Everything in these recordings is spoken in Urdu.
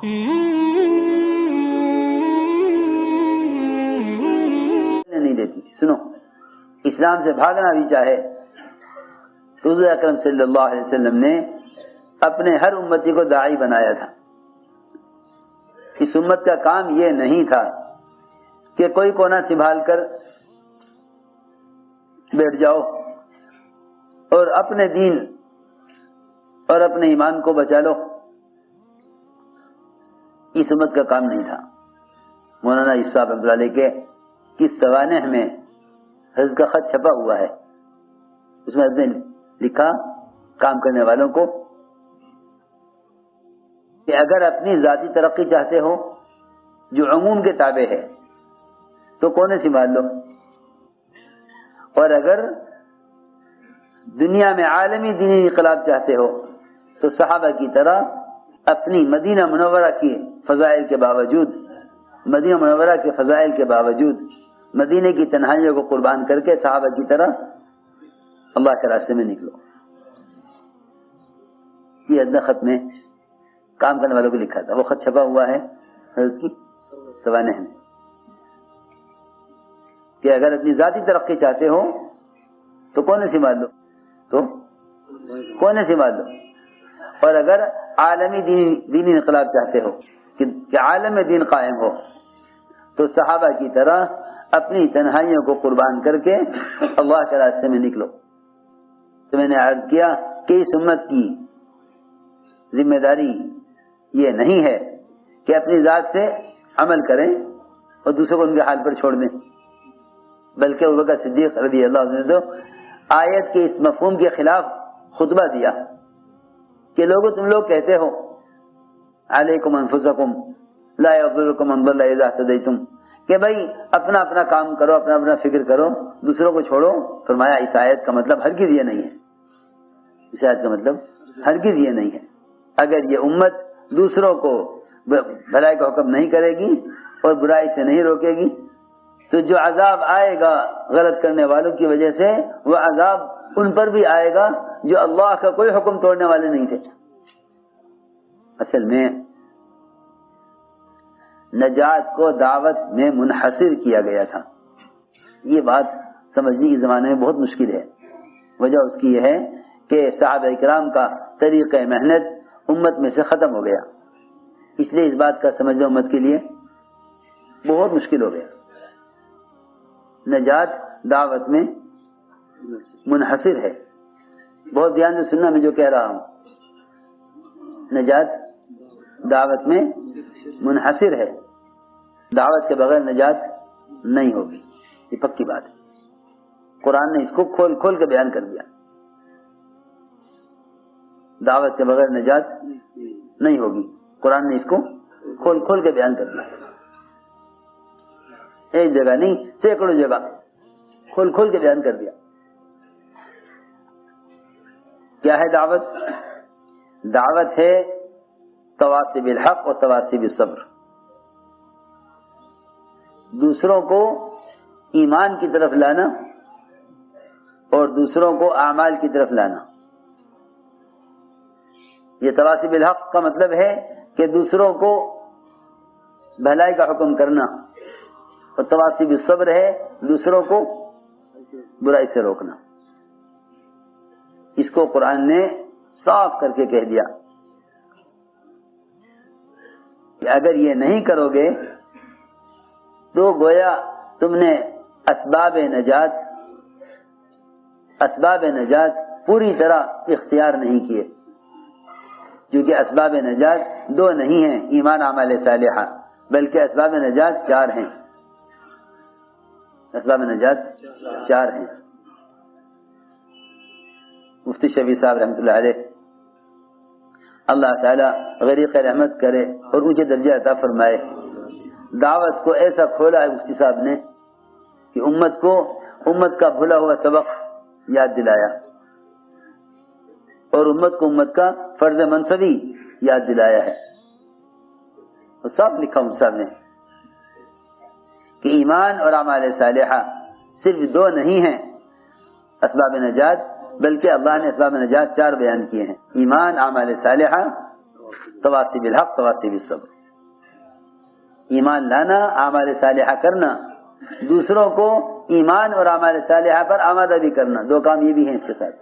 نہیں دیتی تھی. سنو، اسلام سے بھاگنا بھی چاہے تو حضور اکرم صلی اللہ علیہ وسلم نے اپنے ہر امتی کو داعی بنایا تھا. اس امت کا کام یہ نہیں تھا کہ کوئی کونا سنبھال کر بیٹھ جاؤ اور اپنے دین اور اپنے ایمان کو بچا لو. اس امت کا کام نہیں تھا. مولانا یوسف صاحب رحمۃ اللہ علیہ کے کس سوانح میں حضرت کا خط چھپا ہوا ہے، اس میں حضرت نے لکھا کام کرنے والوں کو کہ اگر اپنی ذاتی ترقی چاہتے ہو جو عموم کے تابع ہے تو کونے سنبھال لو، اور اگر دنیا میں عالمی دینی انقلاب چاہتے ہو تو صحابہ کی طرح اپنی مدینہ منورہ کی فضائل کے باوجود، مدینہ منورہ کے فضائل کے باوجود مدینے کی تنہائیوں کو قربان کر کے صحابہ کی طرح اللہ کے راستے میں نکلو. یہ ادنا خط میں کام کرنے والوں کو لکھا تھا. وہ خط چھپا ہوا ہے حضرت کی سوانح میں کہ اگر اپنی ذاتی ترقی چاہتے ہو تو کونے سنبھال لو، تو کونے سنبھال لو، اور اگر عالمی دینی انقلاب چاہتے ہو کہ عالم میں دین قائم ہو تو صحابہ کی طرح اپنی تنہائیوں کو قربان کر کے اللہ کے راستے میں نکلو. تو میں نے عرض کیا کہ اس امت کی ذمہ داری یہ نہیں ہے کہ اپنی ذات سے عمل کریں اور دوسروں کو ان کے حال پر چھوڑ دیں، بلکہ ابوبکر صدیق رضی اللہ عنہ نے آیت کے اس مفہوم کے خلاف خطبہ دیا کہ لوگوں تم لوگ کہتے ہو علیکم انفسکم لا یضرکم من ضل اذا اهتدیتم کہ بھائی اپنا اپنا کام کرو، اپنا اپنا فکر کرو، دوسروں کو چھوڑو. فرمایا اس آیت کا مطلب ہرگز یہ نہیں ہے. اس آیت کا مطلب ہرگز یہ نہیں ہے. اگر یہ امت دوسروں کو بھلائی کا حکم نہیں کرے گی اور برائی سے نہیں روکے گی تو جو عذاب آئے گا غلط کرنے والوں کی وجہ سے وہ عذاب ان پر بھی آئے گا جو اللہ کا کوئی حکم توڑنے والے نہیں تھے. اصل میں نجات کو دعوت میں منحصر کیا گیا تھا. یہ بات سمجھنے کے زمانے میں بہت مشکل ہے. وجہ اس کی یہ ہے کہ صحابہ اکرام کا طریقہ محنت امت میں سے ختم ہو گیا، اس لیے اس بات کا سمجھنا امت کے لیے بہت مشکل ہو گیا. نجات دعوت میں منحصر ہے. بہت دھیان سے سننا میں جو کہہ رہا ہوں. نجات دعوت میں منحصر ہے، دعوت کے بغیر نجات نہیں ہوگی. یہ پکی بات ہے. قرآن نے اس کو کھول کھول کے بیان کر دیا. دعوت کے بغیر نجات نہیں ہوگی. قرآن نے اس کو کھول کھول کے بیان کر دیا. ایک جگہ نہیں، سینکڑوں جگہ کھول کھول کے بیان کر دیا. کیا ہے دعوت؟ دعوت ہے تواصی بالحق اور تواصی بالصبر. دوسروں کو ایمان کی طرف لانا اور دوسروں کو اعمال کی طرف لانا. یہ تواصی بالحق کا مطلب ہے کہ دوسروں کو بھلائی کا حکم کرنا، اور تواصی بالصبر ہے دوسروں کو برائی سے روکنا. اس کو قرآن نے صاف کر کے کہہ دیا کہ اگر یہ نہیں کرو گے تو گویا تم نے اسباب نجات پوری طرح اختیار نہیں کیے. کیونکہ اسباب نجات دو نہیں ہیں، ایمان اعمال صالحہ، بلکہ اسباب نجات چار ہیں. اسباب نجات چار ہیں. مفتی شفیع صاحب رحمۃ اللہ علیہ، اللہ تعالی غریق رحمت کرے اور اونچے درجہ عطا فرمائے، دعوت کو ایسا کھولا ہے مفتی صاحب نے کہ امت کا بھولا ہوا سبق یاد دلایا اور امت کو امت کا فرض منصبی یاد دلایا ہے. اور صاف لکھا مفتی صاحب نے کہ ایمان اور اعمال صالحہ صرف دو نہیں ہیں اسباب نجات، بلکہ اللہ نے اسباب نجات چار بیان کیے ہیں: ایمان، اعمال صالحہ تواصی بالحق تواصی بالصبر. ایمان لانا، اعمال صالحہ کرنا، دوسروں کو ایمان اور اعمال صالحہ پر آمادہ بھی کرنا، دو کام یہ بھی ہیں اس کے ساتھ.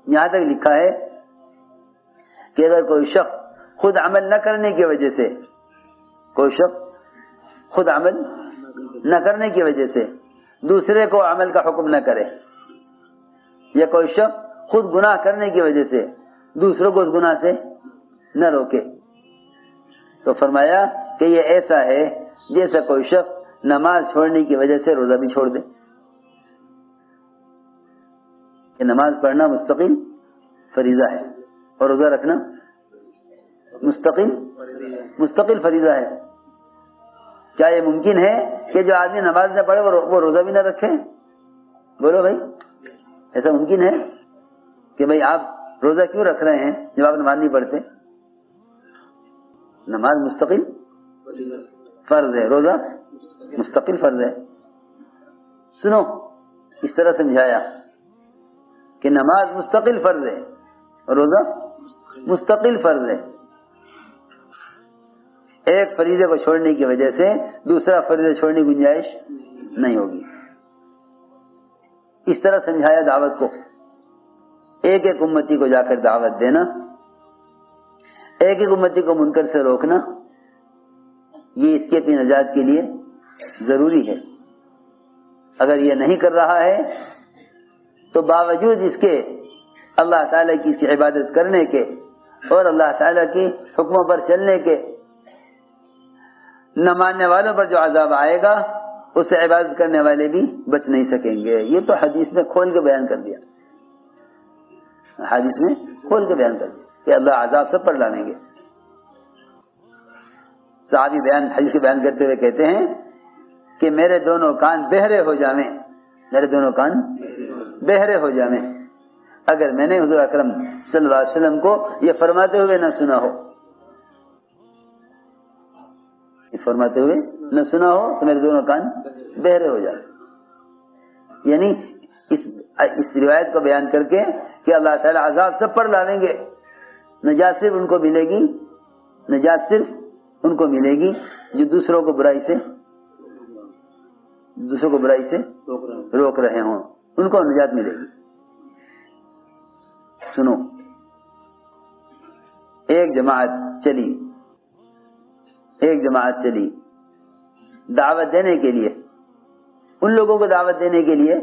یہاں تک لکھا ہے کہ اگر کوئی شخص خود عمل نہ کرنے کی وجہ سے، کوئی شخص خود عمل نہ کرنے کی وجہ سے دوسرے کو عمل کا حکم نہ کرے، یا کوئی شخص خود گناہ کرنے کی وجہ سے دوسروں کو اس گناہ سے نہ روکے، تو فرمایا کہ یہ ایسا ہے جیسا کوئی شخص نماز چھوڑنے کی وجہ سے روزہ بھی چھوڑ دے. کہ نماز پڑھنا مستقل فریضہ ہے اور روزہ رکھنا مستقل فریضہ ہے. کیا یہ ممکن ہے کہ جو آدمی نماز نہ پڑھے وہ روزہ بھی نہ رکھے؟ بولو بھائی، ایسا ممکن ہے کہ بھائی آپ روزہ کیوں رکھ رہے ہیں جب آپ نماز نہیں پڑھتے؟ نماز مستقل فرض ہے، روزہ مستقل فرض ہے. سنو، اس طرح سمجھایا کہ نماز مستقل فرض ہے اور روزہ مستقل فرض ہے. ایک فریضے کو چھوڑنے کی وجہ سے دوسرا فریضہ چھوڑنے کی گنجائش نہیں ہوگی. اس طرح سمجھایا دعوت کو. ایک ایک امتی کو جا کر دعوت دینا، ایک ایک امتی کو منکر سے روکنا، یہ اس کی اپنی نجات کے لیے ضروری ہے. اگر یہ نہیں کر رہا ہے تو باوجود اس کے اللہ تعالیٰ کی اس کی عبادت کرنے کے اور اللہ تعالیٰ کی حکموں پر چلنے کے، نہ ماننے والوں پر جو عذاب آئے گا اس سے عبادت کرنے والے بھی بچ نہیں سکیں گے. یہ تو حدیث میں کھول کے بیان کر دیا، حدیث میں کھول کے بیان کر دیا کہ اللہ عذاب سب پر لانے گے. صحابی حدیث کے بیان کرتے ہوئے کہتے ہیں کہ میرے دونوں کان بہرے ہو جاویں، میرے دونوں کان بہرے ہو جاویں اگر میں نے حضور اکرم صلی اللہ علیہ وسلم کو یہ فرماتے ہوئے نہ سنا ہو. فرماتے ہوئے نہ سنا ہو تو میرے دونوں کان بہرے ہو جائے. یعنی اس روایت کو بیان کر کے کہ اللہ تعالیٰ عذاب سب پر لاویں گے، نجات صرف ان کو ملے گی، نجات صرف ان کو ملے گی جو دوسروں کو برائی سے روک رہے ہوں، ان کو نجات ملے گی. سنو، ایک جماعت چلی دعوت دینے کے لیے، ان لوگوں کو دعوت دینے کے لیے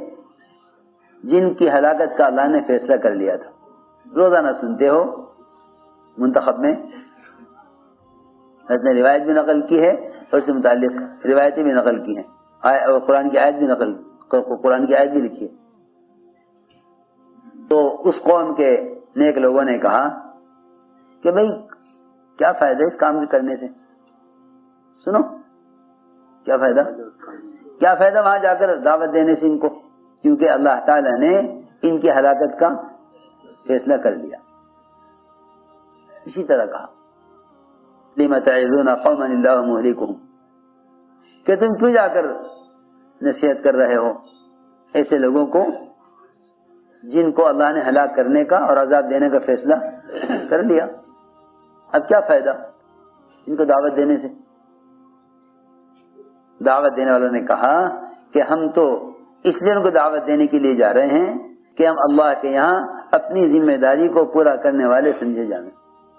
جن کی ہلاکت کا اللہ نے فیصلہ کر لیا تھا. روزانہ سنتے ہو منتخب میں نے روایت بھی نقل کی ہے اور اس سے متعلق روایتیں بھی نقل کی ہیں، اور قرآن کی آیت بھی لکھی ہے. تو اس قوم کے نیک لوگوں نے کہا کہ بھئی کیا فائدہ اس کام کے کرنے سے؟ سنو، کیا فائدہ وہاں جا کر دعوت دینے سے ان کو، کیونکہ اللہ تعالی نے ان کی ہلاکت کا فیصلہ کر لیا. اسی طرح کہا لِمَ تَعِظُونَ قَوْمًا اللَّهُ مُهْلِكُهُمْ، کہ تم کیوں جا کر نصیحت کر رہے ہو ایسے لوگوں کو جن کو اللہ نے ہلاک کرنے کا اور عذاب دینے کا فیصلہ کر لیا. اب کیا فائدہ ان کو دعوت دینے سے؟ دعوت دینے والوں نے کہا کہ ہم تو اس لیے ان کو دعوت دینے کے لیے جا رہے ہیں کہ ہم اللہ کے یہاں اپنی ذمہ داری کو پورا کرنے والے سمجھے جائیں.